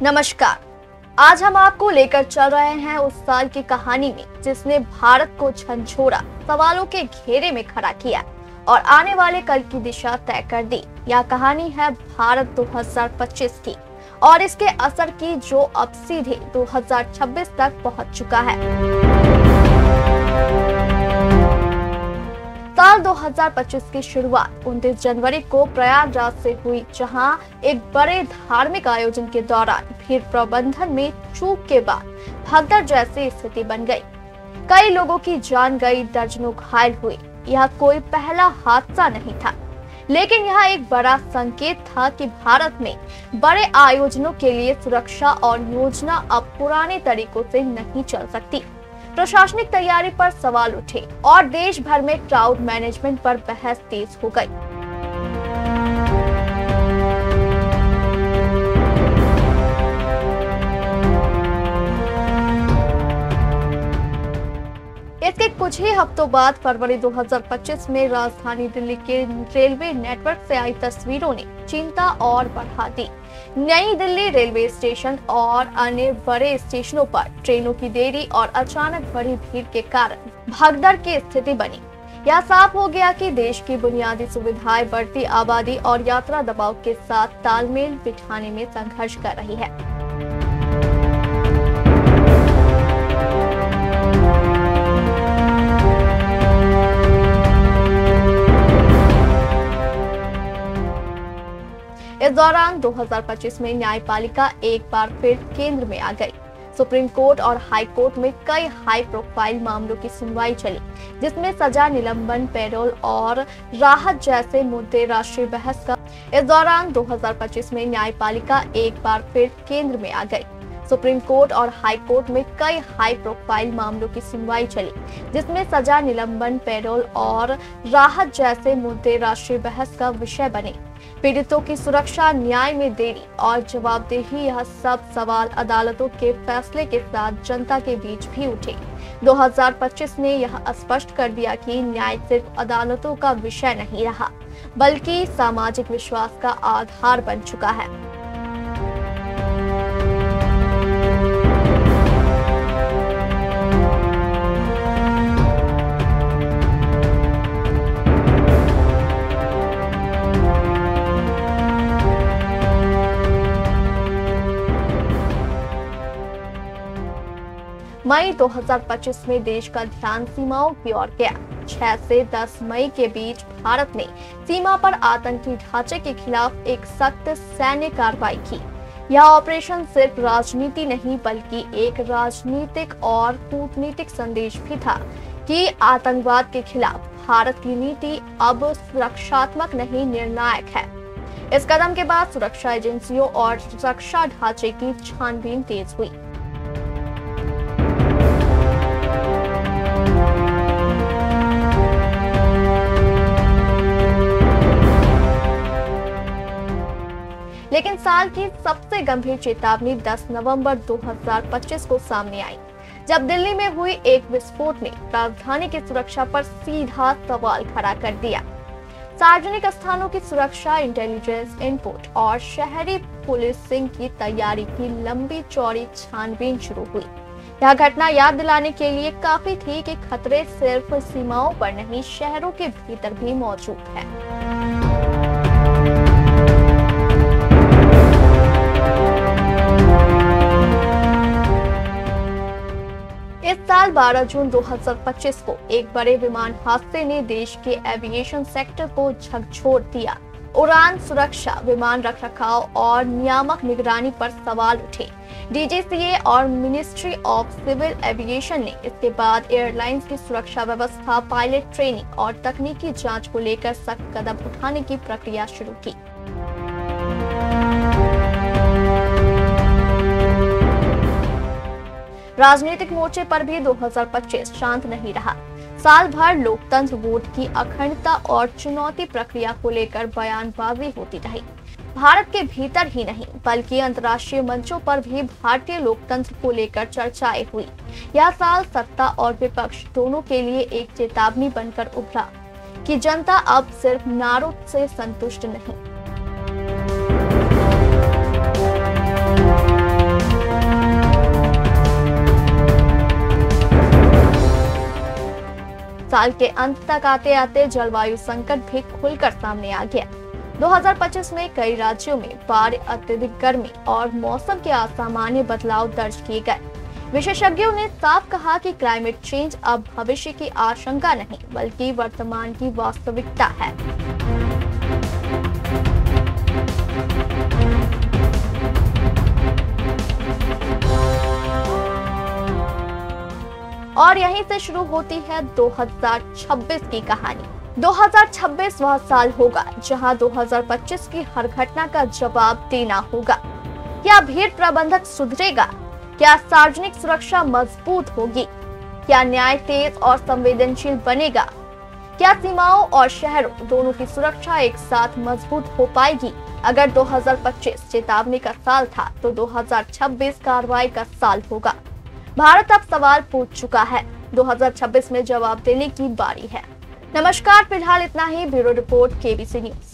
नमस्कार। आज हम आपको लेकर चल रहे हैं उस साल की कहानी में जिसने भारत को झंझोड़ा, सवालों के घेरे में खड़ा किया और आने वाले कल की दिशा तय कर दी। यह कहानी है भारत 2025 की और इसके असर की, जो अब सीधे 2026 तक पहुंच चुका है। साल 2025 की शुरुआत 29 जनवरी को प्रयागराज से हुई, जहां एक बड़े धार्मिक आयोजन के दौरान भीड़ प्रबंधन में चूक के बाद भगदड़ जैसी स्थिति बन गई। कई लोगों की जान गई, दर्जनों घायल हुए। यह कोई पहला हादसा नहीं था, लेकिन यह एक बड़ा संकेत था कि भारत में बड़े आयोजनों के लिए सुरक्षा और योजना अब पुराने तरीकों से नहीं चल सकती। प्रशासनिक तैयारी पर सवाल उठे और देश भर में क्राउड मैनेजमेंट पर बहस तेज हो गई। इसके कुछ ही हफ्तों बाद फरवरी 2025 में राजधानी दिल्ली के रेलवे नेटवर्क से आई तस्वीरों ने चिंता और बढ़ा दी। नई दिल्ली रेलवे स्टेशन और अन्य बड़े स्टेशनों पर ट्रेनों की देरी और अचानक बढ़ी भीड़ के कारण भगदड़ की स्थिति बनी। यह साफ हो गया कि देश की बुनियादी सुविधाएं बढ़ती आबादी और यात्रा दबाव के साथ तालमेल बिठाने में संघर्ष कर रही है। इस दौरान 2025 में न्यायपालिका एक बार फिर केंद्र में आ गई। सुप्रीम कोर्ट और हाई कोर्ट में कई हाई प्रोफाइल मामलों की सुनवाई चली, जिसमें सजा, निलंबन, पैरोल और राहत जैसे मुद्दे राष्ट्रीय बहस का। इस दौरान 2025 में न्यायपालिका एक बार फिर केंद्र में आ गई। सुप्रीम कोर्ट और हाई कोर्ट में कई हाई प्रोफाइल मामलों की सुनवाई चली, जिसमें सजा, निलंबन, पैरोल और राहत जैसे मुद्दे राष्ट्रीय बहस का विषय बने। पीड़ितों की सुरक्षा, न्याय में देरी और जवाबदेही, यह सब सवाल अदालतों के फैसले के साथ जनता के बीच भी उठे। 2025 ने यह स्पष्ट कर दिया कि न्याय सिर्फ अदालतों का विषय नहीं रहा, बल्कि सामाजिक विश्वास का आधार बन चुका है। मई 2025 में देश का ध्यान सीमाओं की ओर गया। 6 से 10 मई के बीच भारत ने सीमा पर आतंकी ढांचे के खिलाफ एक सख्त सैन्य कार्रवाई की। यह ऑपरेशन सिर्फ राजनीति नहीं, बल्कि एक राजनीतिक और कूटनीतिक संदेश भी था कि आतंकवाद के खिलाफ भारत की नीति अब सुरक्षात्मक नहीं, निर्णायक है। इस कदम के बाद सुरक्षा एजेंसियों और सुरक्षा ढांचे की छानबीन तेज हुई। लेकिन साल की सबसे गंभीर चेतावनी 10 नवंबर 2025 को सामने आई, जब दिल्ली में हुई एक विस्फोट ने राजधानी की सुरक्षा पर सीधा सवाल खड़ा कर दिया। सार्वजनिक स्थानों की सुरक्षा, इंटेलिजेंस इनपुट और शहरी पुलिसिंग की तैयारी की लंबी चौड़ी छानबीन शुरू हुई। यह घटना याद दिलाने के लिए काफी थी कि खतरे सिर्फ सीमाओं पर नहीं, शहरों के भीतर भी मौजूद है। इस साल 12 जून 2025 को एक बड़े विमान हादसे ने देश के एविएशन सेक्टर को झकझोर दिया। उड़ान सुरक्षा, विमान रखरखाव और नियामक निगरानी पर सवाल उठे। डीजीसीए और मिनिस्ट्री ऑफ सिविल एविएशन ने इसके बाद एयरलाइंस की सुरक्षा व्यवस्था, पायलट ट्रेनिंग और तकनीकी जांच को लेकर सख्त कदम उठाने की प्रक्रिया शुरू की। राजनीतिक मोर्चे पर भी 2025 शांत नहीं रहा। साल भर लोकतंत्र, वोट की अखंडता और चुनौती प्रक्रिया को लेकर बयानबाजी होती रही। भारत के भीतर ही नहीं, बल्कि अंतर्राष्ट्रीय मंचों पर भी भारतीय लोकतंत्र को लेकर चर्चाएं हुई। यह साल सत्ता और विपक्ष दोनों के लिए एक चेतावनी बनकर उभरा कि जनता अब सिर्फ नारों से संतुष्ट नहीं। साल के अंत तक आते आते जलवायु संकट भी खुलकर सामने आ गया। 2025 में कई राज्यों में बाढ़, अत्यधिक गर्मी और मौसम के असामान्य बदलाव दर्ज किए गए। विशेषज्ञों ने साफ कहा कि क्लाइमेट चेंज अब भविष्य की आशंका नहीं बल्कि वर्तमान की वास्तविकता है। और यहीं से शुरू होती है 2026 की कहानी। 2026 वह साल होगा जहां 2025 की हर घटना का जवाब देना होगा। क्या भीड़ प्रबंधन सुधरेगा? क्या सार्वजनिक सुरक्षा मजबूत होगी? क्या न्याय तेज और संवेदनशील बनेगा? क्या सीमाओं और शहरों दोनों की सुरक्षा एक साथ मजबूत हो पाएगी? अगर 2025 चेतावनी का साल था तो 2026 कार्रवाई का साल होगा। भारत अब सवाल पूछ चुका है, 2026 में जवाब देने की बारी है। नमस्कार, फिलहाल इतना ही। Bureau report, KBC news.